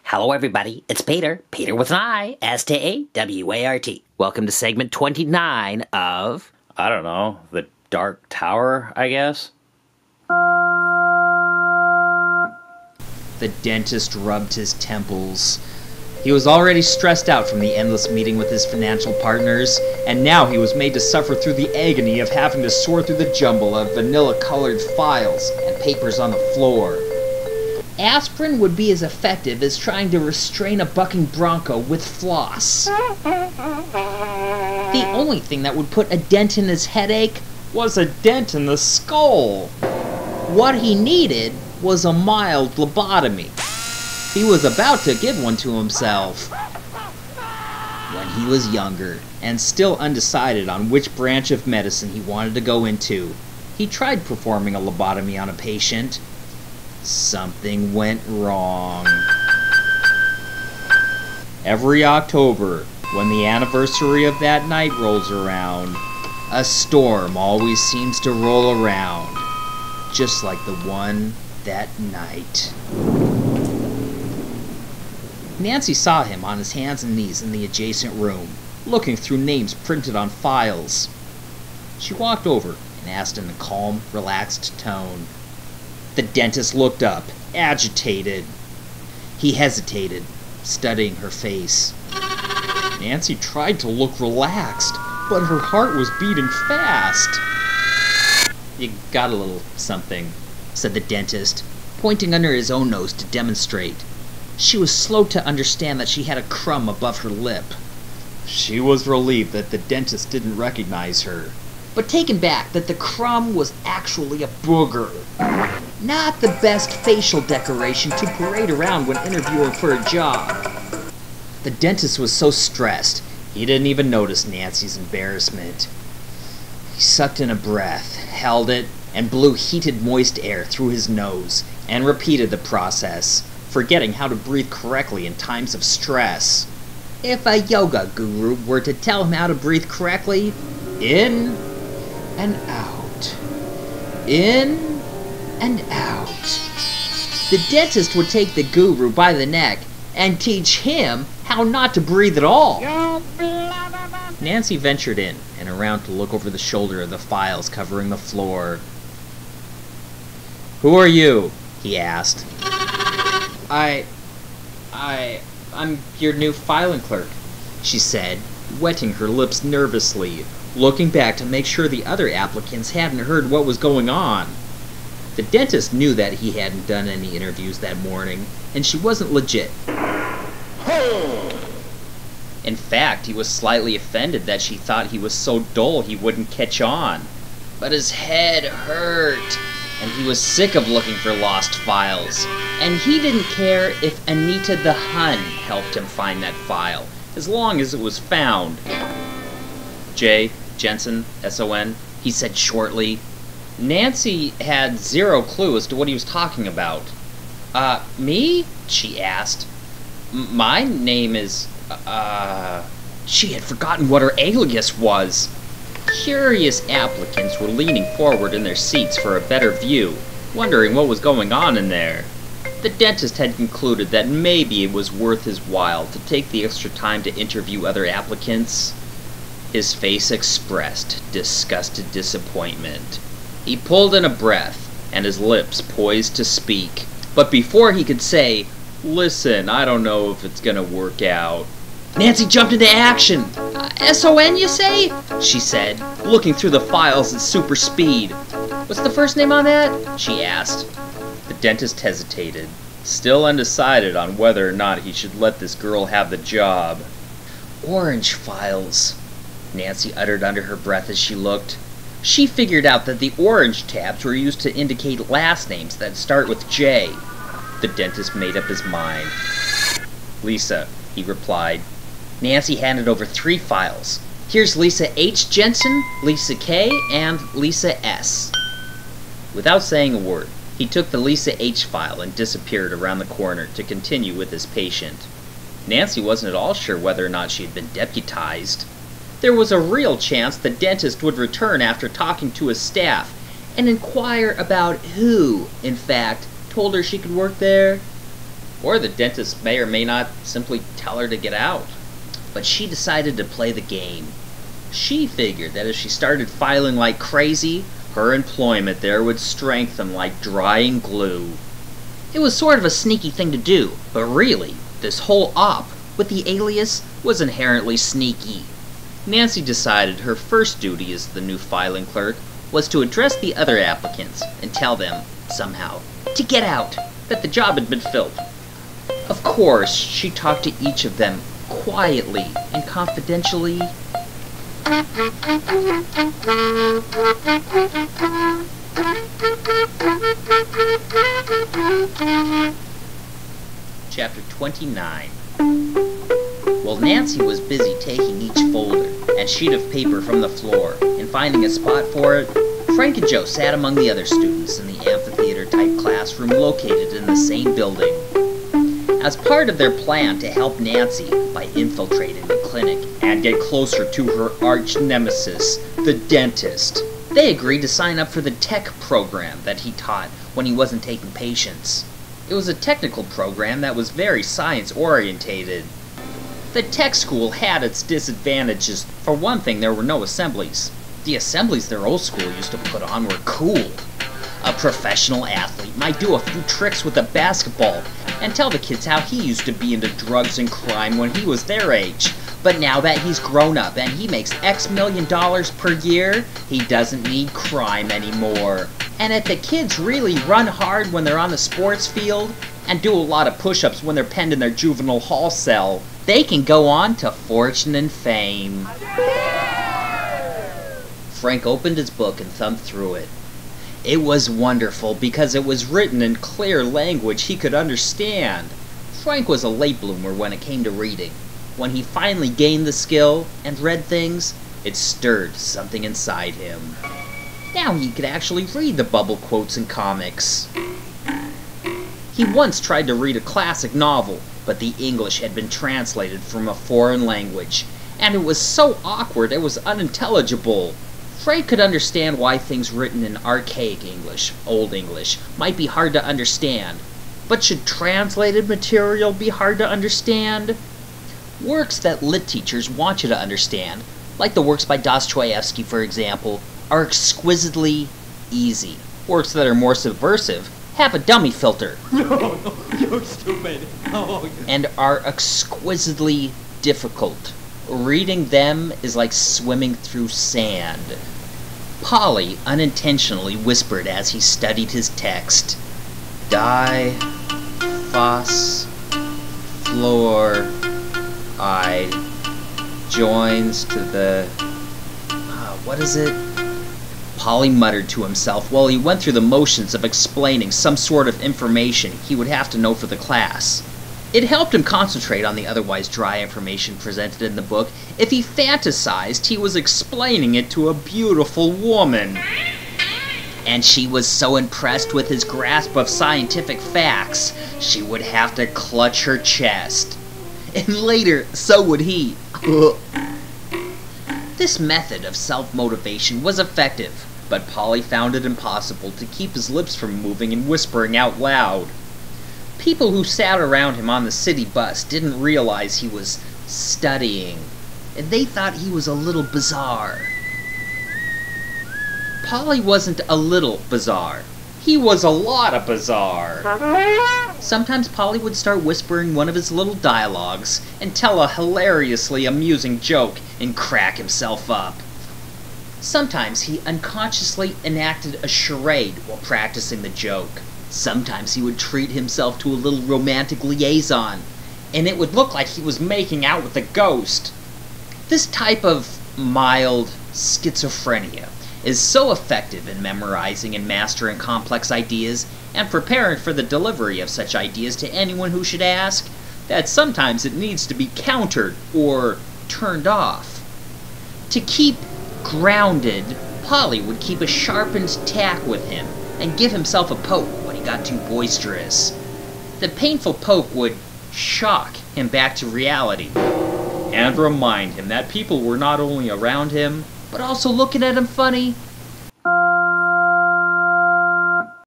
Hello everybody, it's Peter with an I, S-T-A-W-A-R-T. Welcome to segment 29 of, I don't know, The Dark Tower, I guess? The dentist rubbed his temples. He was already stressed out from the endless meeting with his financial partners, and now he was made to suffer through the agony of having to sort through the jumble of vanilla-colored files and papers on the floor. Aspirin would be as effective as trying to restrain a bucking bronco with floss. The only thing that would put a dent in his headache was a dent in the skull. What he needed was a mild lobotomy. He was about to give one to himself when he was younger and still undecided on which branch of medicine he wanted to go into. He tried performing a lobotomy on a patient. Something went wrong. Every October, when the anniversary of that night rolls around, a storm always seems to roll around, just like the one that night. Nancy saw him on his hands and knees in the adjacent room, looking through names printed on files. She walked over and asked in a calm, relaxed tone. The dentist looked up, agitated. He hesitated, studying her face. Nancy tried to look relaxed, but her heart was beating fast. "You got a little something," said the dentist, pointing under his own nose to demonstrate. She was slow to understand that she had a crumb above her lip. She was relieved that the dentist didn't recognize her, but taken back that the crumb was actually a booger. Not the best facial decoration to parade around when interviewing for a job. The dentist was so stressed, he didn't even notice Nancy's embarrassment. He sucked in a breath, held it, and blew heated, moist air through his nose, and repeated the process, forgetting how to breathe correctly in times of stress. If a yoga guru were to tell him how to breathe correctly, in and out, in and out, the dentist would take the guru by the neck and teach him how not to breathe at all. Nancy ventured in and around to look over the shoulder of the files covering the floor. "Who are you?" he asked. I'm your new filing clerk," she said, wetting her lips nervously, looking back to make sure the other applicants hadn't heard what was going on. The dentist knew that he hadn't done any interviews that morning, and she wasn't legit. In fact, he was slightly offended that she thought he was so dull he wouldn't catch on. But his head hurt, and he was sick of looking for lost files. And he didn't care if Anita the Hun helped him find that file, as long as it was found. "J. Jensen, S-O-N, he said shortly. Nancy had zero clue as to what he was talking about. Me?" she asked. "My name is, She had forgotten what her alias was. Curious applicants were leaning forward in their seats for a better view, wondering what was going on in there. The dentist had concluded that maybe it was worth his while to take the extra time to interview other applicants. His face expressed disgusted disappointment. He pulled in a breath, and his lips poised to speak. But before he could say, "Listen, I don't know if it's gonna work out," Nancy jumped into action. "S-O-N, you say?" she said, looking through the files at super speed. "What's the first name on that?" she asked. The dentist hesitated, still undecided on whether or not he should let this girl have the job. "Orange files," Nancy uttered under her breath as she looked. She figured out that the orange tabs were used to indicate last names that start with J. The dentist made up his mind. "Lisa," he replied. Nancy handed over 3 files. "Here's Lisa H. Jensen, Lisa K., and Lisa S." Without saying a word, he took the Lisa H. file and disappeared around the corner to continue with his patient. Nancy wasn't at all sure whether or not she had been deputized. There was a real chance the dentist would return after talking to his staff and inquire about who, in fact, told her she could work there. Or the dentist may or may not simply tell her to get out. But she decided to play the game. She figured that if she started filing like crazy, her employment there would strengthen like drying glue. It was sort of a sneaky thing to do, but really, this whole op with the alias was inherently sneaky. Nancy decided her first duty as the new filing clerk was to address the other applicants and tell them, somehow, to get out, that the job had been filled. Of course, she talked to each of them quietly and confidentially. Chapter 29. While Nancy was busy taking each folder and sheet of paper from the floor and finding a spot for it, Frank and Joe sat among the other students in the amphitheater-type classroom located in the same building. As part of their plan to help Nancy by infiltrating the clinic and get closer to her arch-nemesis, the dentist, they agreed to sign up for the tech program that he taught when he wasn't taking patients. It was a technical program that was very science-orientated. The tech school had its disadvantages. For one thing, there were no assemblies. The assemblies their old school used to put on were cool. A professional athlete might do a few tricks with a basketball and tell the kids how he used to be into drugs and crime when he was their age. But now that he's grown up and he makes X million dollars per year, he doesn't need crime anymore. And if the kids really run hard when they're on the sports field and do a lot of push-ups when they're penned in their juvenile hall cell, they can go on to fortune and fame. Frank opened his book and thumbed through it. It was wonderful because it was written in clear language he could understand. Frank was a late bloomer when it came to reading. When he finally gained the skill and read things, it stirred something inside him. Now he could actually read the bubble quotes in comics. He once tried to read a classic novel, but the English had been translated from a foreign language, and it was so awkward it was unintelligible. Frank could understand why things written in archaic English, Old English, might be hard to understand. But should translated material be hard to understand? Works that lit teachers want you to understand, like the works by Dostoevsky, for example, are exquisitely easy. Works that are more subversive have a dummy filter. No, you're stupid. No. And are exquisitely difficult. Reading them is like swimming through sand. Polly unintentionally whispered as he studied his text. Die, phos, floor, I, joins to the... what is it? Polly muttered to himself while he went through the motions of explaining some sort of information he would have to know for the class. It helped him concentrate on the otherwise dry information presented in the book if he fantasized he was explaining it to a beautiful woman. And she was so impressed with his grasp of scientific facts, she would have to clutch her chest. And later, so would he. This method of self-motivation was effective, but Polly found it impossible to keep his lips from moving and whispering out loud. People who sat around him on the city bus didn't realize he was studying, and they thought he was a little bizarre. Polly wasn't a little bizarre. He was a lot of bizarre. Sometimes Polly would start whispering one of his little dialogues and tell a hilariously amusing joke and crack himself up. Sometimes he unconsciously enacted a charade while practicing the joke. Sometimes he would treat himself to a little romantic liaison, and it would look like he was making out with a ghost. This type of mild schizophrenia is so effective in memorizing and mastering complex ideas and preparing for the delivery of such ideas to anyone who should ask, that sometimes it needs to be countered or turned off. To keep grounded, Polly would keep a sharpened tack with him and give himself a poke when he got too boisterous. The painful poke would shock him back to reality and remind him that people were not only around him, but also looking at him funny